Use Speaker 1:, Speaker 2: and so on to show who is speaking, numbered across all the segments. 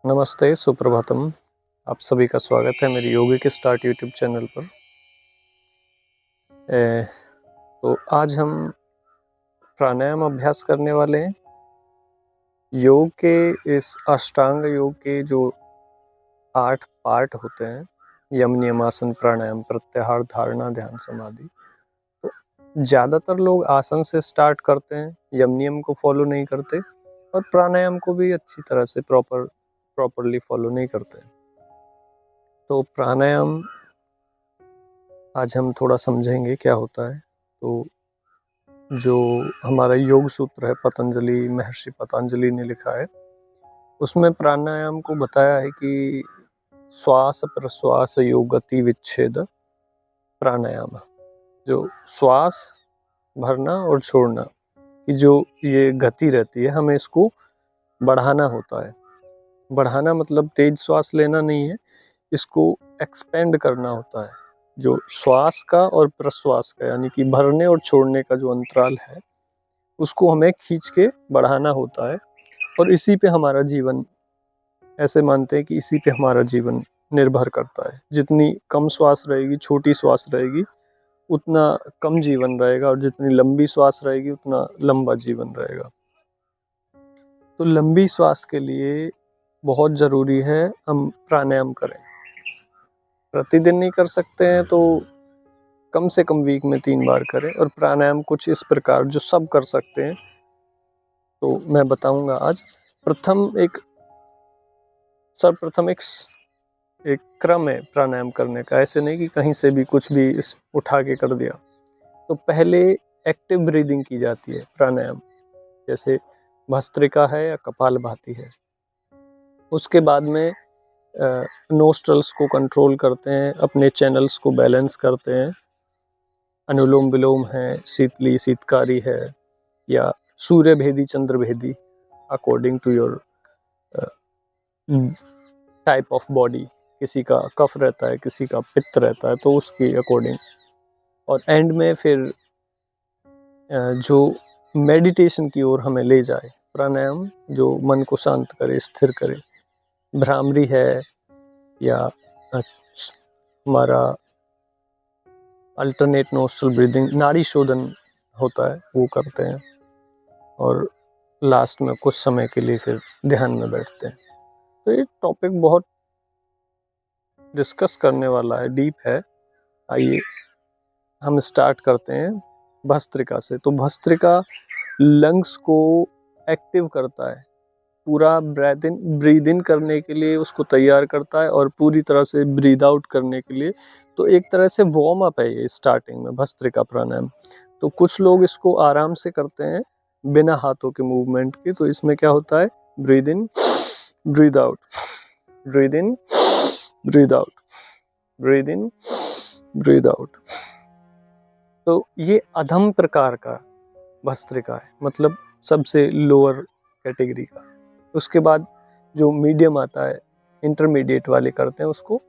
Speaker 1: नमस्ते, सुप्रभातम। आप सभी का स्वागत है मेरी योगिक स्टार्ट यूट्यूब चैनल पर। तो आज हम प्राणायाम अभ्यास करने वाले हैं। योग के इस अष्टांग योग के जो 8 पार्ट होते हैं, यम, नियम, आसन, प्राणायाम, प्रत्याहार, धारणा, ध्यान, समाधि। तो ज़्यादातर लोग आसन से स्टार्ट करते हैं, यम नियम को फॉलो नहीं करते और प्राणायाम को भी अच्छी तरह से प्रॉपरली फॉलो नहीं करते। तो प्राणायाम आज हम थोड़ा समझेंगे क्या होता है। तो जो हमारा योग सूत्र है, पतंजलि, महर्षि पतंजलि ने लिखा है, उसमें प्राणायाम को बताया है कि श्वास प्रश्वास योग गति विच्छेद प्राणायाम। जो श्वास भरना और छोड़ना की जो ये गति रहती है, हमें इसको बढ़ाना होता है। बढ़ाना मतलब तेज श्वास लेना नहीं है, इसको एक्सपेंड करना होता है। जो श्वास का और प्रश्वास का यानी कि भरने और छोड़ने का जो अंतराल है, उसको हमें खींच के बढ़ाना होता है। और इसी पे हमारा जीवन, ऐसे मानते हैं कि इसी पे हमारा जीवन निर्भर करता है। जितनी कम श्वास रहेगी, छोटी श्वास रहेगी, उतना कम जीवन रहेगा, और जितनी लंबी श्वास रहेगी उतना लंबा जीवन रहेगा। तो लंबी श्वास के लिए बहुत ज़रूरी है हम प्राणायाम करें। प्रतिदिन नहीं कर सकते हैं तो कम से कम वीक में 3 बार करें। और प्राणायाम कुछ इस प्रकार जो सब कर सकते हैं, तो मैं बताऊंगा आज। सर्वप्रथम एक क्रम है प्राणायाम करने का, ऐसे नहीं कि कहीं से भी कुछ भी उठा के कर दिया। तो पहले एक्टिव ब्रीदिंग की जाती है प्राणायाम, जैसे भस्त्रिका है या कपालभाति है। उसके बाद में नोस्ट्रल्स को कंट्रोल करते हैं, अपने चैनल्स को बैलेंस करते हैं। अनुलोम विलोम है, शीतली शीतकारी है, या सूर्य भेदी चंद्र भेदी, according to your type of body. किसी का कफ रहता है, किसी का पित्त रहता है, तो उसकी अकॉर्डिंग। और एंड में फिर जो मेडिटेशन की ओर हमें ले जाए प्राणायाम, जो मन को शांत करे, स्थिर करे। भ्रामरी है या हमारा अल्टरनेट नोस्ट्रल ब्रीदिंग, नाड़ी शोधन होता है, वो करते हैं। और लास्ट में कुछ समय के लिए फिर ध्यान में बैठते हैं। तो ये टॉपिक बहुत डिस्कस करने वाला है, डीप है। आइए हम स्टार्ट करते हैं भस्त्रिका से। तो भस्त्रिका लंग्स को एक्टिव करता है, पूरा ब्रीद इन करने के लिए उसको तैयार करता है, और पूरी तरह से ब्रीद आउट करने के लिए। तो एक तरह से वार्म अप है ये स्टार्टिंग में भस्त्रिका प्राणायाम। तो कुछ लोग इसको आराम से करते हैं बिना हाथों के मूवमेंट के। तो इसमें क्या होता है, breathe in, breathe out, breathe in, breathe out, breathe in, breathe out. तो ये अधम प्रकार का भस्त्रिका है, मतलब सबसे लोअर कैटेगरी का। उसके बाद जो मीडियम आता है, इंटरमीडिएट वाले करते हैं उसको।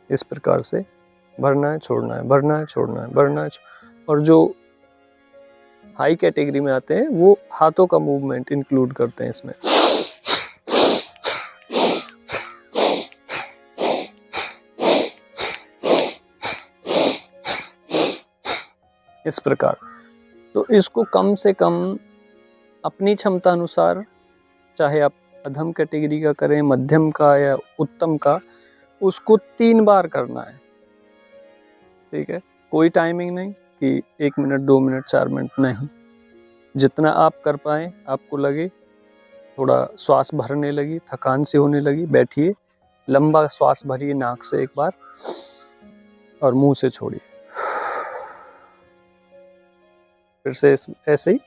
Speaker 1: इस प्रकार से भरना है, छोड़ना है, भरना है, छोड़ना है, भरना है। और जो हाई कैटेगरी में आते हैं, वो हाथों का मूवमेंट इंक्लूड करते हैं इसमें। इस प्रकार। तो इसको कम से कम अपनी क्षमता अनुसार, चाहे आप अधम कैटेगरी का करें, मध्यम का या उत्तम का, उसको 3 बार करना है। ठीक है, कोई टाइमिंग नहीं कि 1 मिनट, 2 मिनट, 4 मिनट, नहीं। जितना आप कर पाए, आपको लगे थोड़ा श्वास भरने लगी, थकान से होने लगी, बैठिए, लंबा श्वास भरिए नाक से एक बार और मुंह से छोड़िए। फिर से ऐसे ही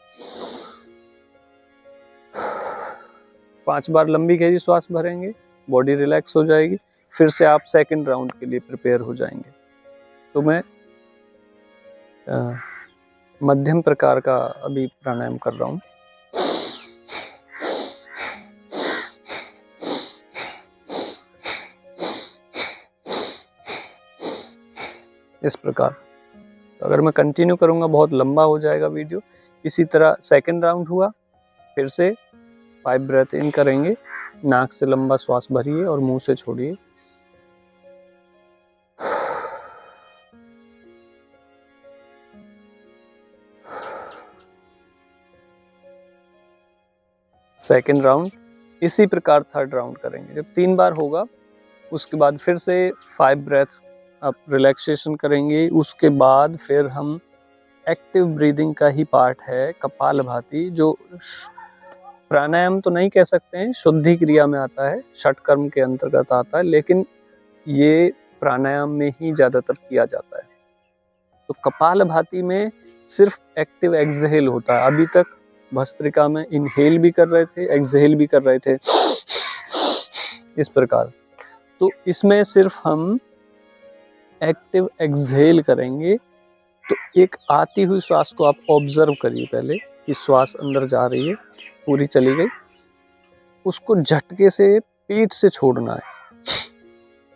Speaker 1: 5 बार लंबी गहरी श्वास भरेंगे, बॉडी रिलैक्स हो जाएगी। फिर से आप सेकंड राउंड के लिए प्रिपेयर हो जाएंगे। तो मैं मध्यम प्रकार का अभी प्राणायाम कर रहा हूँ। इस प्रकार अगर मैं कंटिन्यू करूँगा बहुत लंबा हो जाएगा वीडियो। इसी तरह सेकंड राउंड हुआ, फिर से 5 ब्रेथ इन करेंगे, नाक से लंबा श्वास भरिए और मुंह से छोड़िए। सेकंड राउंड इसी प्रकार थर्ड राउंड करेंगे। जब 3 बार होगा उसके बाद फिर से 5 ब्रेथ्स आप रिलैक्सेशन करेंगे। उसके बाद फिर हम एक्टिव ब्रीदिंग का ही पार्ट है कपालभाति, जो प्राणायाम तो नहीं कह सकते हैं, शुद्धि क्रिया में आता है, षटकर्म के अंतर्गत आता है, लेकिन ये प्राणायाम में ही ज़्यादातर किया जाता है। तो कपालभाति में सिर्फ एक्टिव एक्सहेल होता है। अभी तक भस्त्रिका में इनहेल भी कर रहे थे, एक्सहेल भी कर रहे थे, इस प्रकार। तो इसमें सिर्फ हम एक्टिव एक्सहेल करेंगे। तो एक आती हुई श्वास को आप ऑब्जर्व करिए पहले कि श्वास अंदर जा रही है, पूरी चली गई, उसको झटके से पेट से छोड़ना है।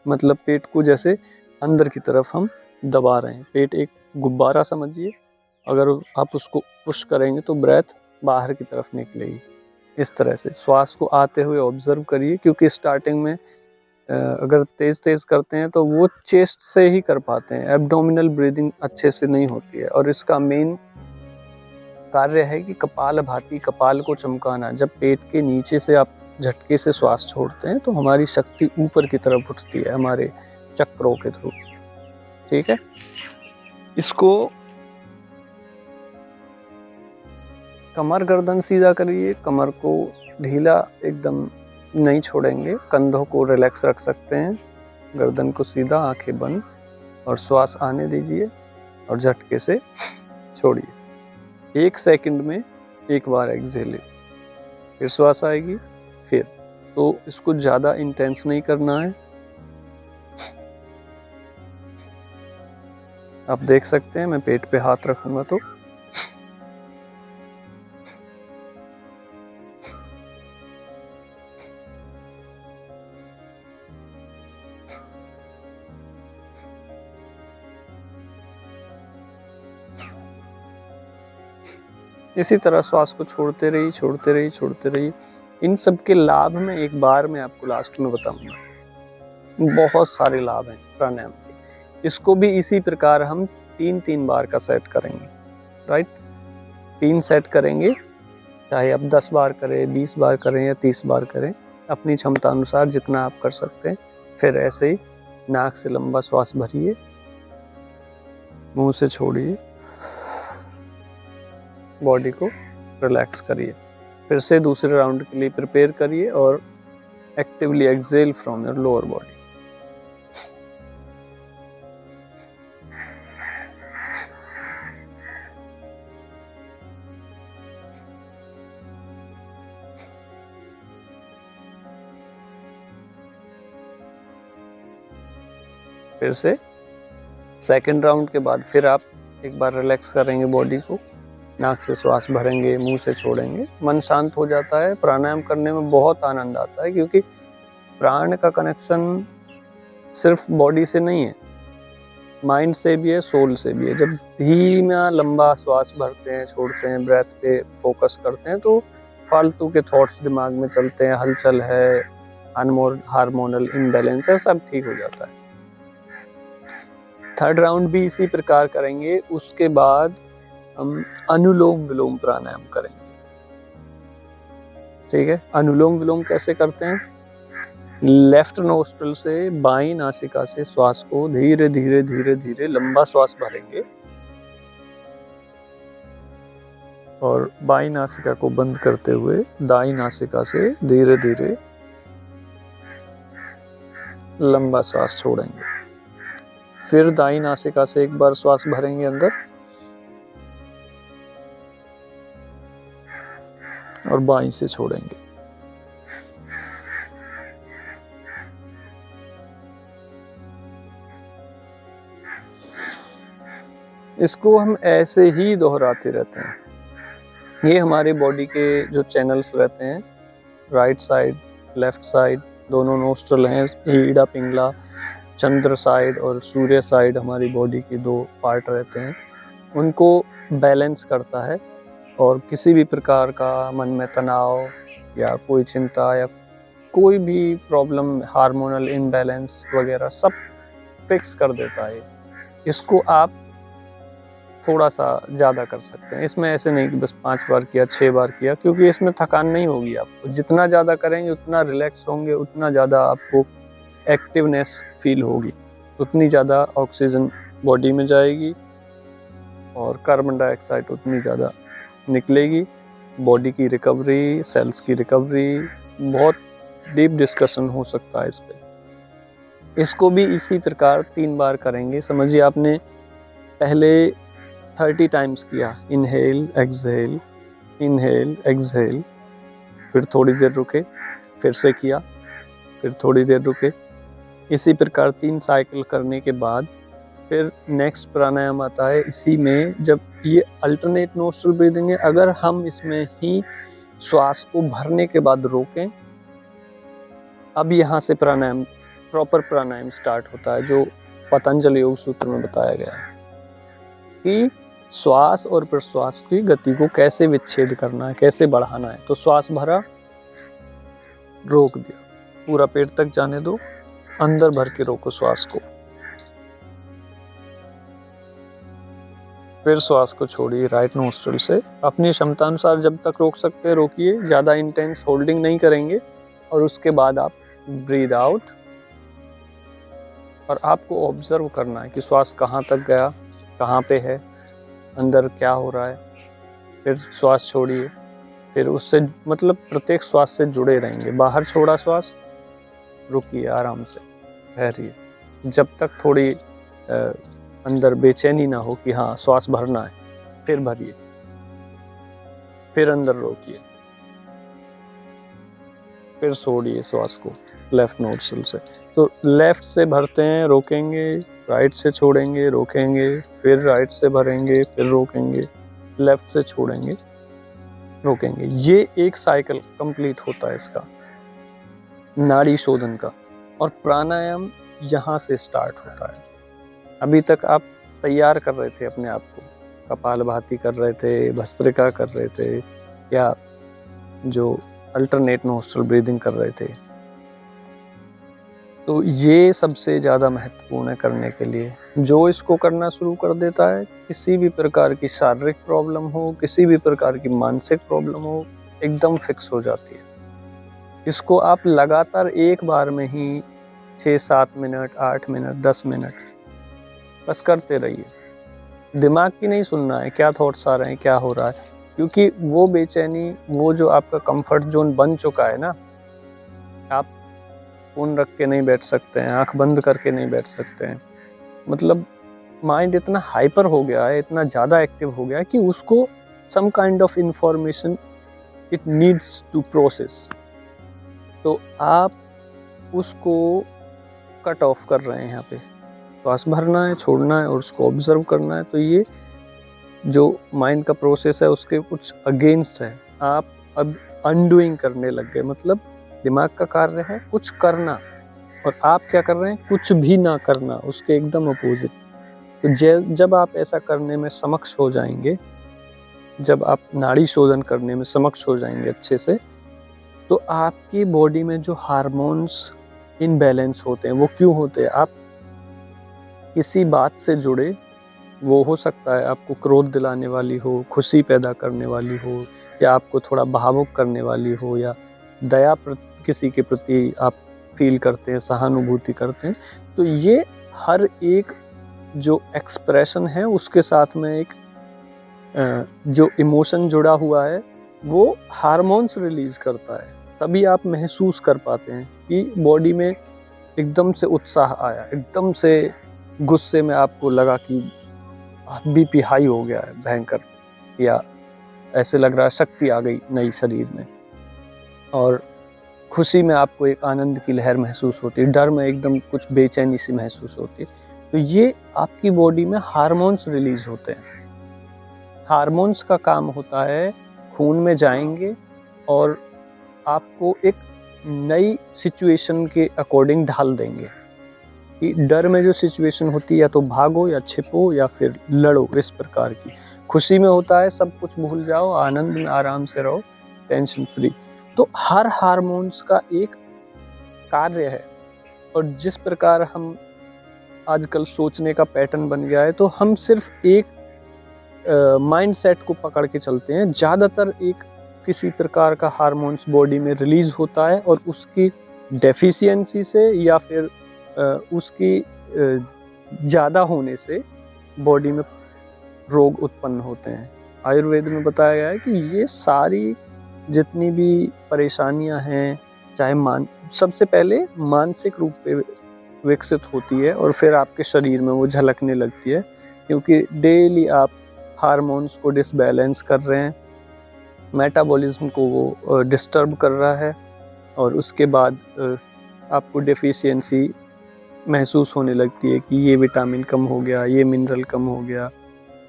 Speaker 1: मतलब पेट को जैसे अंदर की तरफ हम दबा रहे हैं। पेट एक गुब्बारा समझिए, अगर आप उसको पुश करेंगे तो ब्रेथ बाहर की तरफ निकलेगी। इस तरह से श्वास को आते हुए ऑब्जर्व करिए, क्योंकि स्टार्टिंग में अगर तेज तेज करते हैं तो वो चेस्ट से ही कर पाते हैं, एब्डोमिनल ब्रीदिंग अच्छे से नहीं होती है। और इसका मेन कार्य है कि कपालभाति, कपाल को चमकाना। जब पेट के नीचे से आप झटके से श्वास छोड़ते हैं तो हमारी शक्ति ऊपर की तरफ उठती है हमारे चक्रों के थ्रू। ठीक है, इसको कमर गर्दन सीधा करिए, कमर को ढीला एकदम नहीं छोड़ेंगे, कंधों को रिलैक्स रख सकते हैं, गर्दन को सीधा, आंखें बंद, और श्वास आने दीजिए और झटके से छोड़िए। 1 सेकंड में एक बार एक्सहेल, फिर श्वास आएगी, फिर। तो इसको ज़्यादा इंटेंस नहीं करना है। आप देख सकते हैं, मैं पेट पे हाथ रखूंगा तो इसी तरह श्वास को छोड़ते रहिए, छोड़ते रहिए, छोड़ते रहिए। इन सब के लाभ में एक बार मैं आपको लास्ट में बताऊंगा। बहुत सारे लाभ हैं प्राणायाम के। इसको भी इसी प्रकार हम 3-3 बार का सेट करेंगे, राइट। 3 सेट करेंगे, चाहे आप 10 बार करें, 20 बार करें या 30 बार करें, अपनी क्षमता अनुसार जितना आप कर सकते हैं। फिर ऐसे ही नाक से लंबा श्वास भरिए, मुंह से छोड़िए, बॉडी को रिलैक्स करिए। फिर से दूसरे राउंड के लिए प्रिपेयर करिए और actively exhale from your lower body. फिर से सेकंड राउंड के बाद फिर आप एक बार रिलैक्स करेंगे बॉडी को, नाक से श्वास भरेंगे, मुंह से छोड़ेंगे, मन शांत हो जाता है। प्राणायाम करने में बहुत आनंद आता है, क्योंकि प्राण का कनेक्शन सिर्फ बॉडी से नहीं है, माइंड से भी है, सोल से भी है। जब धीमा लंबा श्वास भरते हैं, छोड़ते हैं, ब्रेथ पे फोकस करते हैं, तो फालतू के थॉट्स दिमाग में चलते हैं, हलचल है, हार्मोनल इम्बैलेंस है, सब ठीक हो जाता है। थर्ड राउंड भी इसी प्रकार करेंगे। उसके बाद हम अनुलोम विलोम प्राणायाम करेंगे। ठीक है, अनुलोम विलोम कैसे करते हैं? लेफ्ट नोस्ट्रल से बाईं नासिका से श्वास को धीरे धीरे धीरे धीरे लंबा श्वास भरेंगे और बाईं नासिका को बंद करते हुए दाईं नासिका से धीरे धीरे लंबा श्वास छोड़ेंगे। फिर दाईं नासिका से एक बार श्वास भरेंगे अंदर और बाईं से छोड़ेंगे। इसको हम ऐसे ही दोहराते रहते हैं। ये हमारे बॉडी के जो चैनल्स रहते हैं, राइट साइड, लेफ्ट साइड, दोनों नोस्ट्रल हैं, ईड़ा पिंगला, चंद्र साइड और सूर्य साइड, हमारी बॉडी के 2 पार्ट रहते हैं। उनको बैलेंस करता है, और किसी भी प्रकार का मन में तनाव या कोई चिंता या कोई भी प्रॉब्लम, हार्मोनल इम्बैलेंस वगैरह सब फिक्स कर देता है। इसको आप थोड़ा सा ज़्यादा कर सकते हैं। इसमें ऐसे नहीं कि बस 5 बार किया, 6 बार किया, क्योंकि इसमें थकान नहीं होगी आपको। जितना ज़्यादा करेंगे उतना रिलैक्स होंगे, उतना ज़्यादा आपको एक्टिवनेस फील होगी, उतनी ज़्यादा ऑक्सीजन बॉडी में जाएगी और कार्बन डाइऑक्साइड उतनी ज़्यादा निकलेगी। बॉडी की रिकवरी, सेल्स की रिकवरी, बहुत डीप डिस्कशन हो सकता है इस पे। इसको भी इसी प्रकार 3 बार करेंगे। समझिए आपने पहले 30 टाइम्स किया, इनहेल एक्सहेल, इनहेल एक्सहेल, फिर थोड़ी देर रुके, फिर से किया, फिर थोड़ी देर रुके। इसी प्रकार 3 साइकिल करने के बाद फिर नेक्स्ट प्राणायाम आता है। इसी में जब ये अल्टरनेट नोस्ट्रल ब्रीदिंग है, अगर हम इसमें ही श्वास को भरने के बाद रोकें, अब यहाँ से प्राणायाम, प्रॉपर प्राणायाम स्टार्ट होता है, जो पतंजलि योग सूत्र में बताया गया है कि श्वास और प्रश्वास की गति को कैसे विच्छेद करना है, कैसे बढ़ाना है। तो श्वास भरा, रोक दिया, पूरा पेट तक जाने दो, अंदर भर के रोको श्वास को, फिर श्वास को छोड़िए राइट नोस्ट्रल से। अपनी क्षमता अनुसार जब तक रोक सकते हैं रोकिए, ज़्यादा इंटेंस होल्डिंग नहीं करेंगे। और उसके बाद आप ब्रीद आउट, और आपको ऑब्जर्व करना है कि श्वास कहाँ तक गया, कहाँ पे है, अंदर क्या हो रहा है। फिर श्वास छोड़िए, फिर उससे मतलब प्रत्येक श्वास से जुड़े रहेंगे। बाहर छोड़ा श्वास, रुकिए, आराम से ठहरिए, जब तक थोड़ी अंदर बेचैनी ना हो कि हाँ श्वास भरना है। फिर भरिए, फिर अंदर रोकिए, फिर छोड़िए श्वास को लेफ्ट नोस्ट्रल से। तो लेफ्ट से भरते हैं, रोकेंगे, राइट से छोड़ेंगे, रोकेंगे, फिर राइट से भरेंगे, फिर रोकेंगे, लेफ्ट से छोड़ेंगे, रोकेंगे। ये एक साइकिल कंप्लीट होता है इसका, नाड़ी शोधन का। और प्राणायाम यहाँ से स्टार्ट होता है। अभी तक आप तैयार कर रहे थे अपने आप को, कपालभाति कर रहे थे, भस्त्रिका कर रहे थे, या जो अल्टरनेट नोस्ट्रल ब्रीदिंग कर रहे थे। तो ये सबसे ज़्यादा महत्वपूर्ण है करने के लिए। जो इसको करना शुरू कर देता है, किसी भी प्रकार की शारीरिक प्रॉब्लम हो, किसी भी प्रकार की मानसिक प्रॉब्लम हो, एकदम फिक्स हो जाती है। इसको आप लगातार एक बार में ही 6-7 मिनट, 8 मिनट, 10 मिनट बस करते रहिए। दिमाग की नहीं सुनना है क्या थॉट्स आ रहे हैं, क्या हो रहा है, क्योंकि वो बेचैनी, वो जो आपका कंफर्ट जोन बन चुका है ना, आप फोन रख के नहीं बैठ सकते हैं, आंख बंद करके नहीं बैठ सकते हैं। मतलब माइंड इतना हाइपर हो गया है, इतना ज़्यादा एक्टिव हो गया है कि उसको some kind of information it needs to process. तो आप उसको कट ऑफ कर रहे हैं यहाँ पे। श्वास भरना है, छोड़ना है और उसको ऑब्जर्व करना है। तो ये जो माइंड का प्रोसेस है उसके कुछ अगेंस्ट है। आप अब अनडूइंग करने लग गए, मतलब दिमाग का कार्य है कुछ करना, और आप क्या कर रहे हैं, कुछ भी ना करना, उसके एकदम अपोजिट। तो जब आप ऐसा करने में समक्ष हो जाएंगे, जब आप नाड़ी शोधन करने में समक्ष हो जाएंगे अच्छे से, तो आपकी बॉडी में जो हार्मोन्स इनबैलेंस होते हैं, वो क्यों होते हैं? आप किसी बात से जुड़े, वो हो सकता है आपको क्रोध दिलाने वाली हो, खुशी पैदा करने वाली हो, या आपको थोड़ा भावुक करने वाली हो, या दया किसी के प्रति आप फील करते हैं, सहानुभूति करते हैं। तो ये हर एक जो एक्सप्रेशन है उसके साथ में एक जो इमोशन जुड़ा हुआ है, वो हार्मोन्स रिलीज करता है। तभी आप महसूस कर पाते हैं कि बॉडी में एकदम से उत्साह आया, एकदम से गुस्से में आपको लगा कि बीपी हाई हो गया है भयंकर, या ऐसे लग रहा है शक्ति आ गई नई शरीर में, और खुशी में आपको एक आनंद की लहर महसूस होती है, डर में एकदम कुछ बेचैनी सी महसूस होती है। तो ये आपकी बॉडी में हार्मोन्स रिलीज होते हैं। हार्मोन्स का काम होता है खून में जाएंगे और आपको एक नई सिचुएशन के अकॉर्डिंग ढाल देंगे। कि डर में जो सिचुएशन होती है या तो भागो या छिपो या फिर लड़ो, इस प्रकार की। खुशी में होता है सब कुछ भूल जाओ, आनंद में आराम से रहो, टेंशन फ्री। तो हर हार्मोन्स का एक कार्य है, और जिस प्रकार हम आजकल सोचने का पैटर्न बन गया है, तो हम सिर्फ एक माइंडसेट को पकड़ के चलते हैं। ज़्यादातर एक किसी प्रकार का हार्मोन्स बॉडी में रिलीज होता है और उसकी डेफिशिएंसी से या फिर उसकी ज़्यादा होने से बॉडी में रोग उत्पन्न होते हैं। आयुर्वेद में बताया गया है कि ये सारी जितनी भी परेशानियां हैं, चाहे सबसे पहले मानसिक रूप पे विकसित होती है और फिर आपके शरीर में वो झलकने लगती है, क्योंकि डेली आप हार्मोन्स को डिसबैलेंस कर रहे हैं, मेटाबॉलिज्म को वो डिस्टर्ब कर रहा है, और उसके बाद आपको डेफिशिएंसी महसूस होने लगती है कि ये विटामिन कम हो गया, ये मिनरल कम हो गया,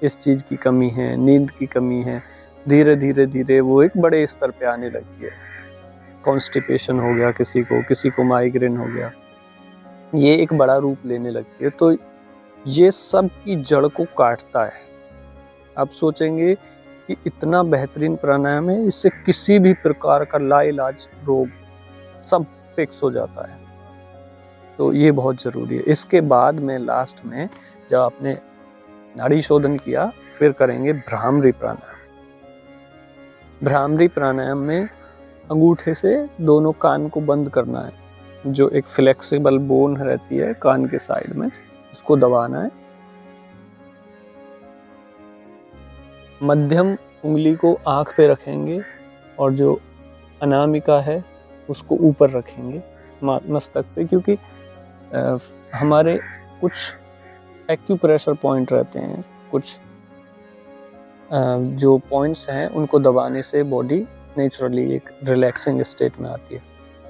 Speaker 1: इस चीज़ की कमी है, नींद की कमी है। धीरे धीरे धीरे वो एक बड़े स्तर पे आने लगती है। कॉन्स्टिपेशन हो गया किसी को माइग्रेन हो गया, ये एक बड़ा रूप लेने लगती है। तो ये सब की जड़ को काटता है। आप सोचेंगे कि इतना बेहतरीन प्राणायाम है, इससे किसी भी प्रकार का लाइलाज रोग सब फिक्स हो जाता है। तो ये बहुत ज़रूरी है। इसके बाद में लास्ट में जब आपने नाड़ी शोधन किया, फिर करेंगे भ्रामरी प्राणायाम। भ्रामरी प्राणायाम में अंगूठे से दोनों कान को बंद करना है, जो एक फ्लेक्सिबल बोन रहती है कान के साइड में, उसको दबाना है। मध्यम उंगली को आँख पे रखेंगे और जो अनामिका है उसको ऊपर रखेंगे मस्तक पे, क्योंकि हमारे कुछ एक्यूप्रेशर पॉइंट रहते हैं, कुछ जो पॉइंट्स हैं उनको दबाने से बॉडी नेचुरली एक रिलैक्सिंग स्टेट में आती है।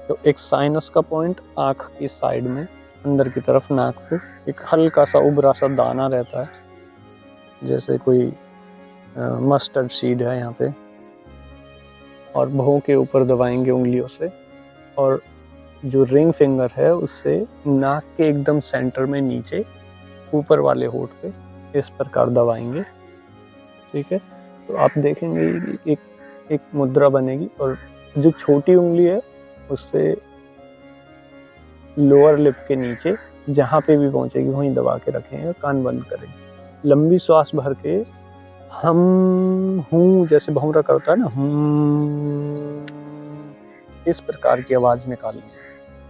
Speaker 1: तो एक साइनस का पॉइंट आँख की साइड में अंदर की तरफ नाक पे एक हल्का सा उभरा सा दाना रहता है, जैसे कोई मस्टर्ड सीड है यहाँ पे, और भौं के ऊपर दबाएंगे उंगलियों से, और जो रिंग फिंगर है उससे नाक के एकदम सेंटर में नीचे ऊपर वाले होठ पे इस प्रकार दबाएंगे। ठीक है, तो आप देखेंगे कि एक मुद्रा बनेगी, और जो छोटी उंगली है उससे लोअर लिप के नीचे जहाँ पे भी पहुंचेगी वहीं दबा के रखेंगे, कान बंद करेंगे। लंबी श्वास भर के हम हूँ जैसे भौंरा करता है ना, हम, इस प्रकार की आवाज निकालनी है,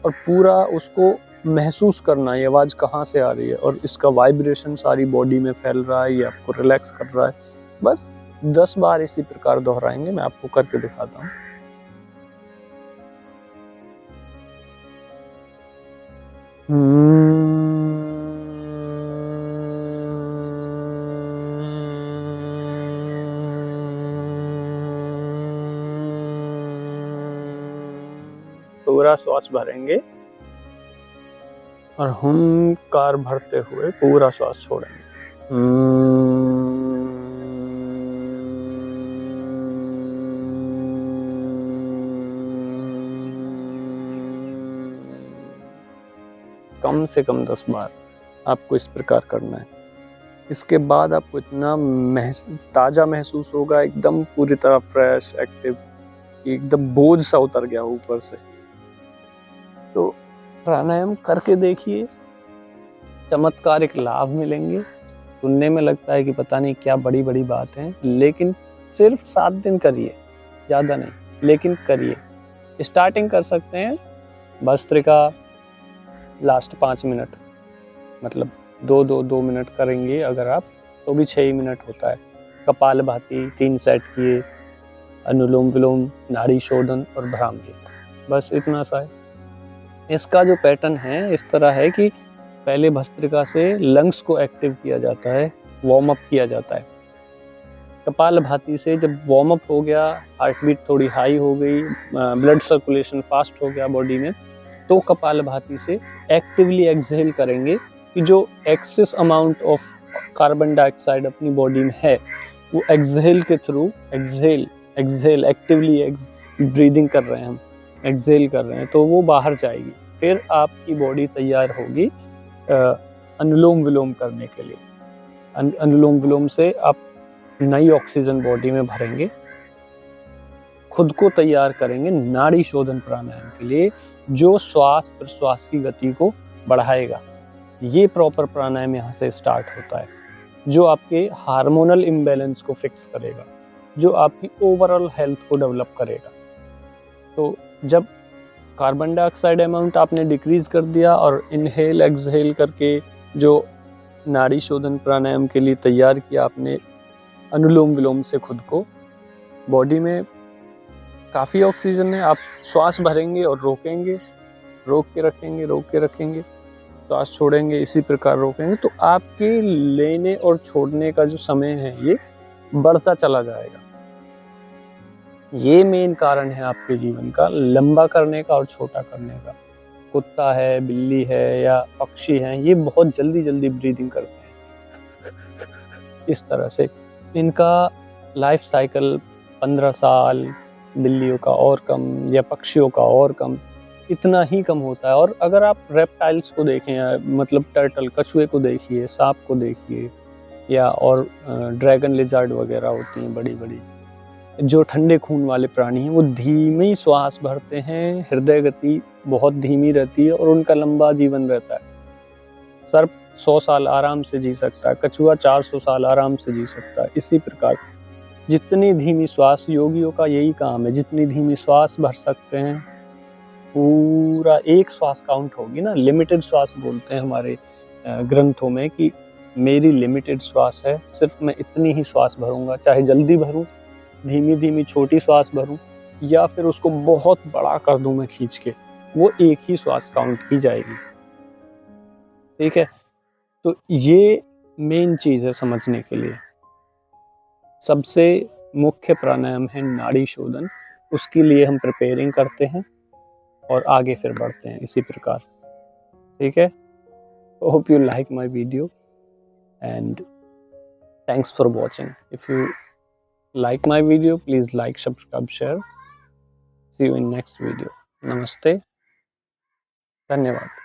Speaker 1: और पूरा उसको महसूस करना है ये आवाज कहाँ से आ रही है, और इसका वाइब्रेशन सारी बॉडी में फैल रहा है, ये आपको रिलैक्स कर रहा है। बस 10 बार इसी प्रकार दोहराएंगे, मैं आपको करके दिखाता हूँ। पूरा श्वास भरेंगे और हुंकार भरते हुए पूरा श्वास छोड़ेंगे। कम से कम 10 बार आपको इस प्रकार करना है। इसके बाद आपको इतना ताज़ा महसूस होगा, एकदम पूरी तरह फ्रेश, एक्टिव, एकदम बोझ सा उतर गया ऊपर से। तो प्राणायाम करके देखिए, चमत्कारिक लाभ मिलेंगे। सुनने में लगता है कि पता नहीं क्या बड़ी बड़ी बात है, लेकिन सिर्फ 7 दिन करिए, ज़्यादा नहीं, लेकिन करिए। स्टार्टिंग कर सकते हैं भस्त्रिका, लास्ट 5 मिनट, मतलब 2 मिनट करेंगे अगर आप, तो भी 6 मिनट होता है। कपालभाति 3 सेट किए, अनुलोम विलोम, नाड़ी शोधन और भ्रामरी, बस इतना सा है। इसका जो पैटर्न है इस तरह है कि पहले भस्त्रिका से लंग्स को एक्टिव किया जाता है, वार्म अप किया जाता है। कपालभाति से जब वार्म अप हो गया, हार्ट बीट थोड़ी हाई हो गई, ब्लड सर्कुलेशन फास्ट हो गया बॉडी में, तो कपालभाति से एक्टिवली एक्सहेल करेंगे कि जो excess amount of carbon dioxide अपनी बॉडी में है वो एक्सहेल के थ्रू, एक्सहेल एक्टिवली ब्रीदिंग कर रहे हैं हम, एक्सहेल कर रहे हैं, तो वो बाहर जाएगी। फिर आपकी बॉडी तैयार होगी अनुलोम विलोम करने के लिए। अनुलोम विलोम से आप नई ऑक्सीजन बॉडी में भरेंगे, खुद को तैयार करेंगे नाड़ी शोधन प्राणायाम के लिए, जो श्वास प्रश्वास की गति को बढ़ाएगा। ये प्रॉपर प्राणायाम यहाँ से स्टार्ट होता है, जो आपके हार्मोनल इम्बैलेंस को फिक्स करेगा, जो आपकी ओवरऑल हेल्थ को डेवलप करेगा। तो जब कार्बन डाइऑक्साइड अमाउंट आपने डिक्रीज कर दिया और इनहेल एक्सहेल करके जो नाड़ी शोधन प्राणायाम के लिए तैयार किया आपने अनुलोम विलोम से खुद को, बॉडी में काफ़ी ऑक्सीजन है, आप श्वास भरेंगे और रोकेंगे, रोक के रखेंगे, श्वास छोड़ेंगे, इसी प्रकार रोकेंगे, तो आपके लेने और छोड़ने का जो समय है ये बढ़ता चला जाएगा। ये मेन कारण है आपके जीवन का लंबा करने का और छोटा करने का। कुत्ता है, बिल्ली है या पक्षी हैं, ये बहुत जल्दी जल्दी ब्रीदिंग करते हैं। इस तरह से इनका लाइफ साइकिल 15 साल, बिल्लियों का और कम या पक्षियों का और कम, इतना ही कम होता है। और अगर आप रेप्टाइल्स को देखें, मतलब टर्टल, कछुए को देखिए, सांप को देखिए, या और ड्रैगन लिजर्ड वगैरह होती हैं बड़ी बड़ी, जो ठंडे खून वाले प्राणी हैं, वो धीमी श्वास भरते हैं, हृदय गति बहुत धीमी रहती है और उनका लंबा जीवन रहता है। सर्प 100 साल आराम से जी सकता है, कछुआ 400 साल आराम से जी सकता है। इसी प्रकार जितनी धीमी श्वास, योगियों का यही काम है, जितनी धीमी श्वास भर सकते हैं, पूरा एक श्वास काउंट होगी ना। लिमिटेड श्वास बोलते हैं हमारे ग्रंथों में कि मेरी लिमिटेड श्वास है, सिर्फ मैं इतनी ही श्वास भरूंगा, चाहे जल्दी भरूं, धीमी धीमी छोटी श्वास भरूं, या फिर उसको बहुत बड़ा कर दूं मैं खींच के, वो एक ही श्वास काउंट की जाएगी। ठीक है, तो ये मेन चीज है समझने के लिए। सबसे मुख्य प्राणायाम है नाड़ी शोधन, उसके लिए हम प्रिपेयरिंग करते हैं और आगे फिर बढ़ते हैं इसी प्रकार। ठीक है, hope you like my video and thanks for watching. If you like my video, please like, subscribe, share. See you in next video. Namaste. धन्यवाद।